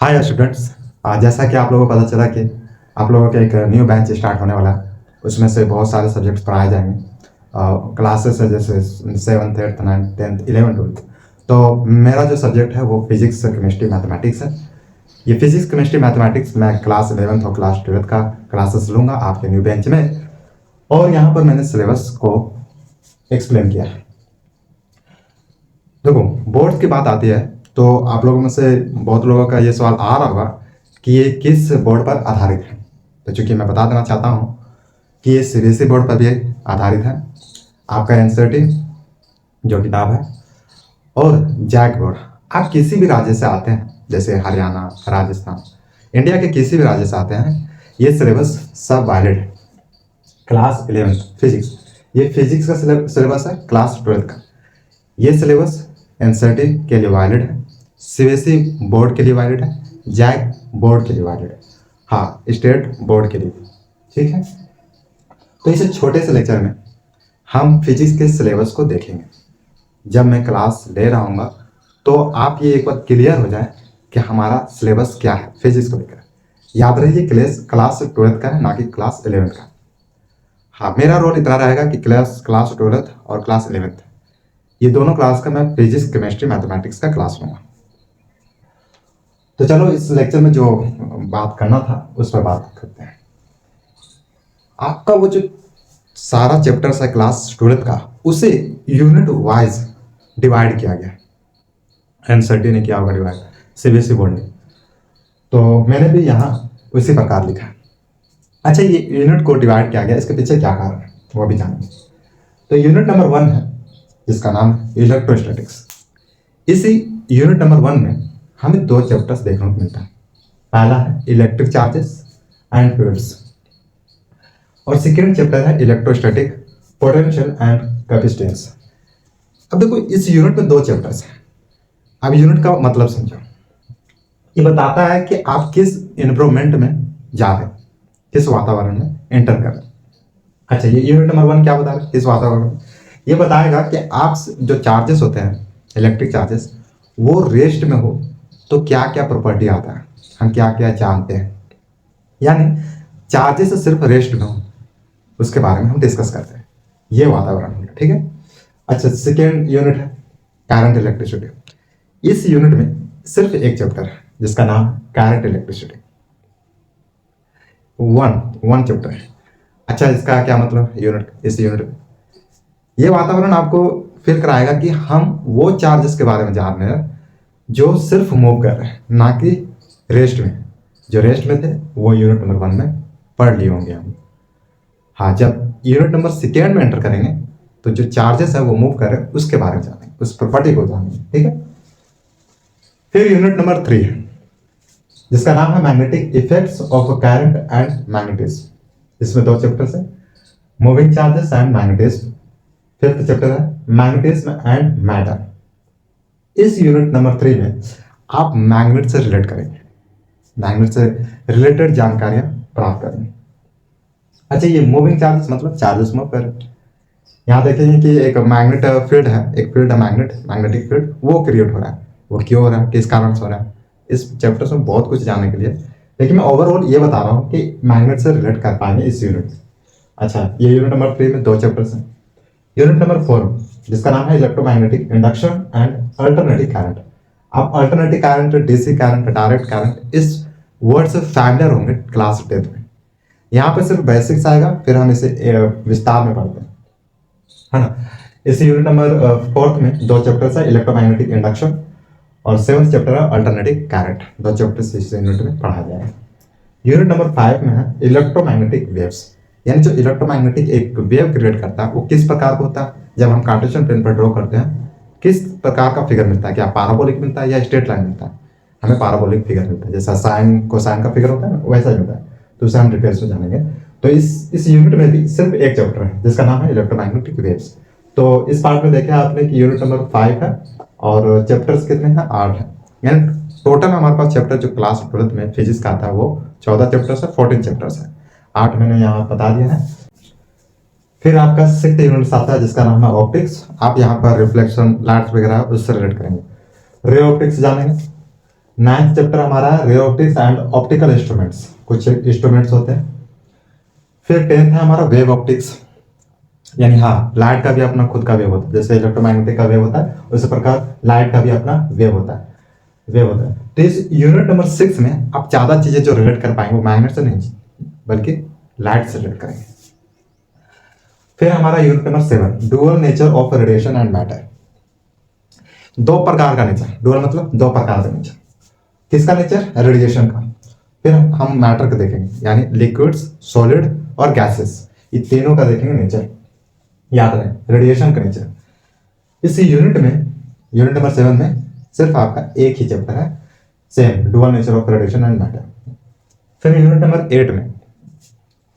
Hi students. जैसा कि आप लोगों को पता चला कि आप लोगों का एक न्यू बैच स्टार्ट होने वाला है। उसमें से बहुत सारे सब्जेक्ट्स पढ़ाए जाएंगे। क्लासेस है जैसे 7th 8th 9th 10th 11th 12th। तो मेरा जो सब्जेक्ट है वो फिजिक्स केमिस्ट्री मैथमेटिक्स है। ये फिजिक्स केमिस्ट्री मैथमेटिक्स मैं क्लास 11th और क्लास 12th का क्लासेस लूँगा आपके न्यू बेंच में। और यहाँ पर मैंने सिलेबस को एक्सप्लेन किया है। देखो, बोर्ड की बात आती है तो आप लोगों में से बहुत लोगों का ये सवाल आ रहा होगा कि ये किस बोर्ड पर आधारित है। तो चूंकि मैं बता देना चाहता हूँ कि ये सीबीएसई बोर्ड पर भी आधारित है। आपका एनसीईआरटी जो किताब है और जैक बोर्ड, आप किसी भी राज्य से आते हैं जैसे हरियाणा, राजस्थान, इंडिया के किसी भी राज्य से आते हैं, ये सिलेबस सब वैलिड है। क्लास 11th फिजिक्स, ये फिजिक्स का सिलेबस है। क्लास 12th का ये सिलेबस एनसीईआरटी के लिए वैलिड है, सीबीएसई बोर्ड के लिए वैलिड है, जैक बोर्ड के लिए वैलिड है, हाँ स्टेट बोर्ड के लिए। ठीक है, तो इस छोटे से लेक्चर में हम फिजिक्स के सिलेबस को देखेंगे। जब मैं क्लास ले रहा हूँगा तो आप ये एक बार क्लियर हो जाए कि हमारा सिलेबस क्या है फिजिक्स को लेकर। याद रहिए क्लास 12th का है, ना कि क्लास 11th का। हाँ, मेरा रोल इतना रहेगा कि क्लास 12th और क्लास 11th, ये दोनों क्लास का मैं फिजिक्स केमिस्ट्री मैथमेटिक्स का क्लास लूँगा। तो चलो इस लेक्चर में जो बात करना था उस पर बात करते हैं। आपका वो जो सारा चैप्टर्स है क्लास 12th का, उसे यूनिट वाइज डिवाइड किया गया। एनसीईआरटी ने किया होगा डिवाइड, सीबीएसई बोर्ड ने, तो मैंने भी यहाँ उसी प्रकार लिखा है। अच्छा, ये यूनिट को डिवाइड किया गया, इसके पीछे क्या कारण है वो भी जानेंगे। तो यूनिट नंबर 1 है जिसका नाम है इलेक्ट्रोस्टैटिक्स। इसी यूनिट नंबर 1 में हमें 2 चैप्टर्स देखने को मिलता है। पहला है इलेक्ट्रिक चार्जेस एंड फ्लूइड्स और सेकेंड चैप्टर है इलेक्ट्रोस्टैटिक पोटेंशियल एंड कैपेसिटेंस। अब देखो, इस यूनिट में 2 चैप्टर्स हैं। अब यूनिट का मतलब समझो। ये बताता है कि आप किस इन्वायरमेंट में जा रहे हैं, किस वातावरण में एंटर कर रहे हैं। अच्छा, ये यूनिट नंबर 1 क्या बता रहा है, किस वातावरण में? ये बताएगा कि आप जो चार्जेस होते हैं इलेक्ट्रिक चार्जेस, वो रेस्ट में हो तो क्या क्या प्रॉपर्टी आता है, हम क्या क्या जानते हैं। यानी चार्जेस सिर्फ रेस्ट में हो उसके बारे में हम डिस्कस करते हैं। ये वातावरण हो गया, ठीक है। अच्छा, सेकेंड यूनिट है करंट इलेक्ट्रिसिटी। इस यूनिट में सिर्फ एक चैप्टर है जिसका नाम है करंट इलेक्ट्रिसिटी। वन चैप्टर है। अच्छा, इसका क्या मतलब यूनिट, इस यूनिट में ये वातावरण आपको फील कराएगा कि हम वो चार्जेस के बारे में जान रहे हैं जो सिर्फ मूव कर रहे हैं, ना कि रेस्ट में। जो रेस्ट में थे वो यूनिट नंबर 1 में पढ़ लिए होंगे हम। हाँ, जब यूनिट नंबर 2 में एंटर करेंगे तो जो चार्जेस है वो मूव कर रहे हैं उसके बारे में जानेंगे, उस प्रॉपर्टी को जानेंगे, ठीक है। फिर यूनिट नंबर 3 है जिसका नाम है magnetic effects of current and magnetism. इसमें 2 चैप्टर्स है, moving charges and magnetism. Fifth chapter है मैग्नेटिज्म एंड मैटर। इस यूनिट नंबर 3 में आप मैग्नेट से रिलेट करेंगे, मैग्नेट से रिलेटेड जानकारियां प्राप्त करेंगे। अच्छा, ये मूविंग चार्जेस मतलब चार्जेस मूव कर, यहाँ देखेंगे कि एक मैग्नेट फील्ड है, एक फील्ड है मैग्नेटिक फील्ड, वो क्रिएट हो रहा है। वो क्यों हो रहा है, किस कारण से हो रहा है, इस चैप्टर में बहुत कुछ जानने के लिए। लेकिन मैं ओवरऑल ये बता रहा हूँ कि मैग्नेट से रिलेट कर पाएंगे इस यूनिट से। अच्छा, ये यूनिट नंबर 3 में 2 चैप्टर्स हैं। यूनिट नंबर 4 जिसका नाम है electromagnetic induction and alternative current. आप alternative current, DC current, direct current, इस वर्ड से फैमिलियर होंगे क्लास 10th में। यहाँ पे सिर्फ बेसिक्स आएगा, फिर हम इसे विस्तार में पढ़ते हैं, है ना। इस यूनिट नंबर 4 में 2 चैप्टर्स है, इलेक्ट्रोमैग्नेटिक इंडक्शन और 7th चैप्टर है अल्टरनेटिव करंट। 2 चैप्टर्स इस यूनिट में पढ़ा जाएगा। यूनिट नंबर 5 में है इलेक्ट्रोमैग्नेटिक वेव्स, यानी जो इलेक्ट्रोमैग्नेटिक एक वेव क्रिएट करता है वो किस प्रकार का होता है। जब हम कार्टेशियन प्लेन पर ड्रॉ करते हैं किस प्रकार का फिगर मिलता है, क्या पैराबोलिक मिलता है या स्ट्रेट लाइन मिलता है। हमें पैराबोलिक फिगर मिलता है, जैसा साइन कोसाइन का फिगर होता है ना, वैसा ही होता है। तो उसे हम डिटेल्स में जानेंगे। तो इस यूनिट में भी सिर्फ एक चैप्टर है जिसका नाम है इलेक्ट्रोमैग्नेटिक वेव्स। तो इस पार्ट में देखा आपने कि यूनिट नंबर 5 है और चैप्टर्स कितने हैं, 8 है। यानी टोटल हमारे पास चैप्टर जो क्लास 12th में फिजिक्स का आता है वो 14 चैप्टर्स है, 14 चैप्टर्स है। 8 मैंने यहाँ बता दिया है। फिर आपका 6th यूनिट आता है जिसका नाम है ऑप्टिक्स। आप यहाँ पर रिफ्लेक्शन, लाइट्स वगैरह उससे रिलेट करेंगे। रे ऑप्टिक्स जानेंगे। 9th चैप्टर हमारा ray optics and optical instruments, कुछ इंस्ट्रूमेंट्स होते हैं। फिर 10th है हमारा वेव ऑप्टिक्स, यानी हाँ लाइट का भी अपना खुद का वेव होता है, जैसे इलेक्ट्रोमैग्नेटिक का वेव होता है उसी प्रकार लाइट का भी अपना वेव होता है। तो इस यूनिट नंबर 6 में आप ज़्यादा चीज़ें जो रिलेट कर पाएंगे वो मैग्नेट से नहीं बल्कि लाइट से रिलेट करेंगे। फिर हमारा unit number 7 dual nature of radiation and matter. दो प्रकार का नेचर, डुअल मतलब दो प्रकार का नेचर। किसका नेचर? रेडिएशन का। फिर हम मैटर का देखेंगे, यानी लिक्विड्स, सॉलिड और गैसेस, ये तीनों का देखेंगे नेचर। याद रहे रेडिएशन का नेचर। इस यूनिट नंबर 7 में सिर्फ आपका एक ही चैप्टर है, same dual nature of radiation and matter. फिर यूनिट नंबर 8 में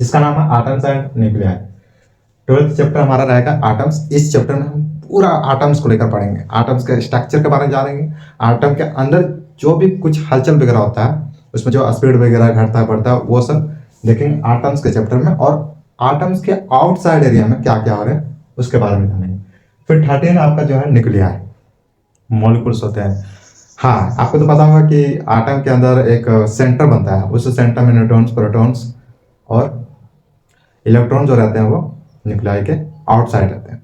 जिसका नाम है atoms and nuclei, 12th chapter हमारा रहेगा एटम्स। इस चैप्टर में हम पूरा एटम्स को लेकर पढ़ेंगे, एटम्स के स्ट्रक्चर के बारे में जानेंगे, एटम के अंदर जो भी कुछ हलचल वगैरह होता है उसमें जो स्पीड वगैरह घटता है बढ़ता है वो सब देखेंगे एटम्स के चैप्टर में, और एटम्स के आउटसाइड एरिया में क्या क्या हो रहा है उसके बारे में जानेंगे। फिर 13 आपका जो है न्यूक्लियाई, मॉलिक्यूल्स होते हैं। हाँ आपको तो पता होगा कि एटम के अंदर एक सेंटर बनता है, उस सेंटर में न्यूट्रॉन्स, प्रोटॉन्स और इलेक्ट्रॉन जो रहते हैं वो न्यूक्लियाई के आउटसाइड रहते हैं,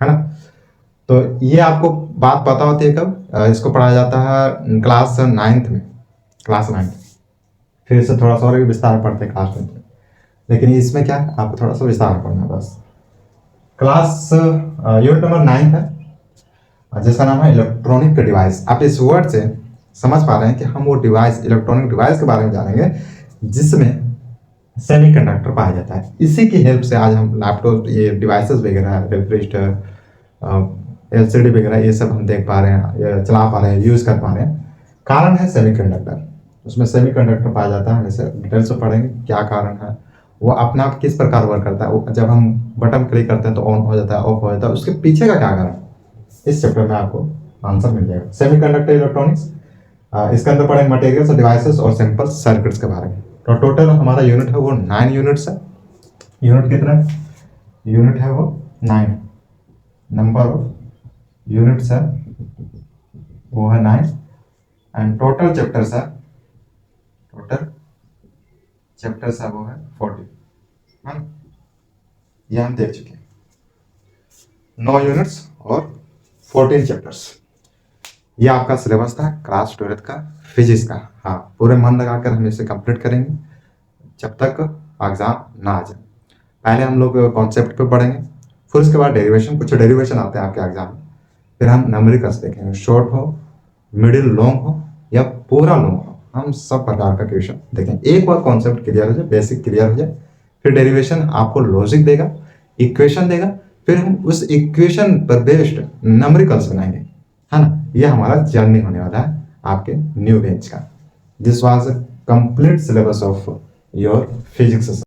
है ना। तो ये आपको बात पता होती है कब? इसको पढ़ाया जाता है क्लास 9th में, क्लास 9th। फिर इससे थोड़ा सा और विस्तार पढ़ते हैं क्लास 10th में, लेकिन इसमें क्या है आपको थोड़ा सा विस्तार पढ़ना है बस। क्लास यूनिट नंबर 9 है जिसका नाम है इलेक्ट्रॉनिक डिवाइस। आप इस वर्ड से समझ पा रहे हैं कि हम वो डिवाइस, इलेक्ट्रॉनिक डिवाइस के बारे में जानेंगे जिसमें सेमीकंडक्टर पाया जाता है। इसी की हेल्प से आज हम लैपटॉप, ये डिवाइसेस वगैरह, रेफ्रिजरेटर, एलसीडी वगैरह ये सब हम देख पा रहे हैं, चला पा रहे हैं, यूज़ कर पा रहे हैं। कारण है सेमीकंडक्टर, उसमें सेमीकंडक्टर पाया जाता है। हम इसे डिटेल से पढ़ेंगे क्या कारण है, वो अपने आप किस प्रकार वर्क करता है, वो जब हम बटन क्लिक करते हैं तो ऑन हो जाता है, ऑफ हो जाता है, उसके पीछे का क्या कारण है, इस चैप्टर में आपको आंसर मिल जाएगा। सेमीकंडक्टर इलेक्ट्रॉनिक्स, इसके अंदर पढ़ेंगे मटेरियल्स, डिवाइसेस और सिंपल सर्किट्स के बारे में। तो टोटल हमारा यूनिट है वो 9 यूनिट्स है। यूनिट कितना है? यूनिट है वो 9, नंबर ऑफ यूनिट्स है वो है 9 एंड टोटल चैप्टर्स है वो है 40, है ना। ये हम देख चुके हैं 9 यूनिट्स और 14 चैप्टर्स। ये आपका सिलेबस था क्लास 12th का फिजिक्स का। हाँ पूरे मन लगाकर हम इसे कंप्लीट करेंगे जब तक एग्जाम ना आ जाए। पहले हम लोग कॉन्सेप्ट पे पढ़ेंगे, फिर उसके बाद डेरिवेशन, कुछ डेरिवेशन आते हैं आपके एग्जाम में। फिर हम न्यूमेरिकल्स देखेंगे, शॉर्ट हो, मिडिल लॉन्ग हो या पूरा लॉन्ग हो, हम सब प्रकार का क्वेश्चन देखेंगे। एक बार कॉन्सेप्ट क्लियर हो जाए, बेसिक क्लियर हो जाए, फिर डेरिवेशन आपको लॉजिक देगा, इक्वेशन देगा, फिर हम उस इक्वेशन पर बेस्ड न्यूमेरिकल्स बनाएंगे, है ना। ये हमारा जर्नी होने वाला है आपके न्यू बेंच का। This was complete syllabus of your physics.